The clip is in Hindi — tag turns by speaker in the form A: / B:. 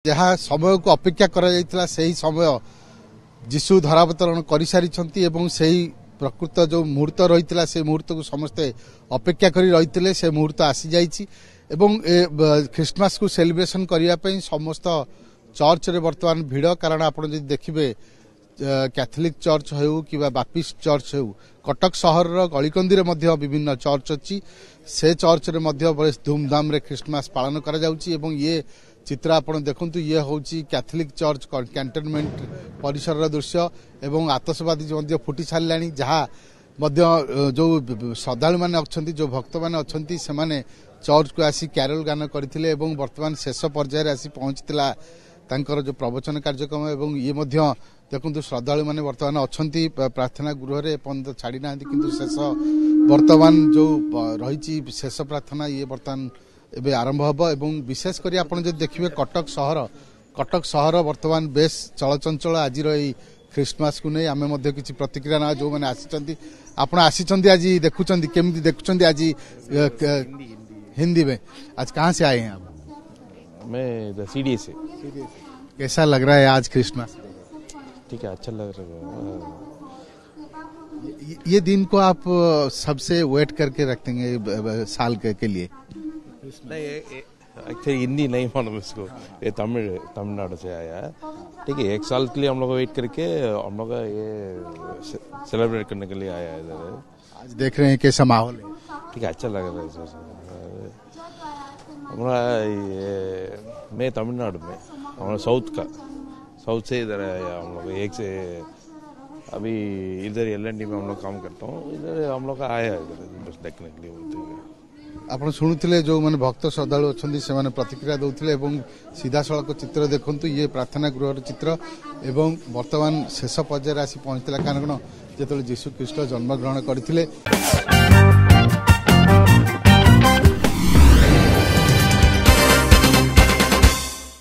A: जहाँ समय को अपेक्षा करा सही समय जीशु धरावतरण कर सारी प्रकृत जो मुहूर्त रही से मुहूर्त को समस्ते अपेक्षा कर रही से मुहूर्त आसी जाइए ख्रिस्टमास को सेलिब्रेशन करने समस्त चर्च रे वर्तमान भिड़ कारण आप देखिए कैथोलिक चर्च हो कि बापिस्ट चर्च हो कटक सहर गलिकंदी विभिन्न चर्च अच्छी से चर्च रे बड़े धूमधाम रे ख्रिस्टमास पालन करा जाउची एवं ये चित्र आप देखु ये हूँ कैथोलिक चर्च कैंटनमेंट परिसर दृश्य एवं आतशबाजी फुटी सारा जहाँ जो श्रद्धालु मैंने अच्छा जो भक्त मैंने अच्छा से चर्च को आसी कैरोल गान करते वर्तमान शेष पर्यायर आसी पहुंचला तांकर जो प्रवचन कार्यक्रम एवं ये देखु श्रद्धालु मैंने वर्तमान अच्छा प्रार्थना गृह रे पर्यंत छाड़ी ना किंतु शेष वर्तमान जो रही शेष प्रार्थना ये वर्तमान एबे आरंभ हम एवं विशेषकर आपड़ जो देखिए कटक सहर वर्तमान बेस चलचंचल आज ख्रिस्टमास को नहीं आम किसी प्रतिक्रिया ना जो मैंने आसी आज देखुं केमी देखुं आज हिंदी में आज कहाँ से आए हैं आप?
B: मैं सीडी से।
A: कैसा लग रहा है आज क्रिसमस?
B: ठीक है, अच्छा लग रहा है।
A: ये दिन को आप सबसे वेट करके रखते हैं साल के लिए?
B: नहीं, एक्चुअली हिंदी नहीं मालूम इसको, ये तमिलनाडु से आया है। ठीक है, एक साल के लिए हम लोग वेट करके हम लोग ये सेलिब्रेट करने के लिए आया है इधर।
A: आज देख रहे हैं कैसा माहौल है?
B: ठीक है, अच्छा लग रहा है। हमारा ये मैं तमिलनाडु में हमारा साउथ से इधर आया हम लोग। एक से अभी इधर एल&डी में हम लोग काम करता हूँ, इधर हम लोग आया है इधर बस देखने के लिए बोलते हैं।
A: आप शुणुले जो मैंने भक्त श्रद्धालु अच्छा से प्रतिक्रिया दौले सीधा सड़क चित्र देखु ये प्रार्थना गृह चित्र एवं वर्तमान शेष पर्यायर आसी पहुंचला कारण जो जीशु ख्रीष्ट जन्मग्रहण करते।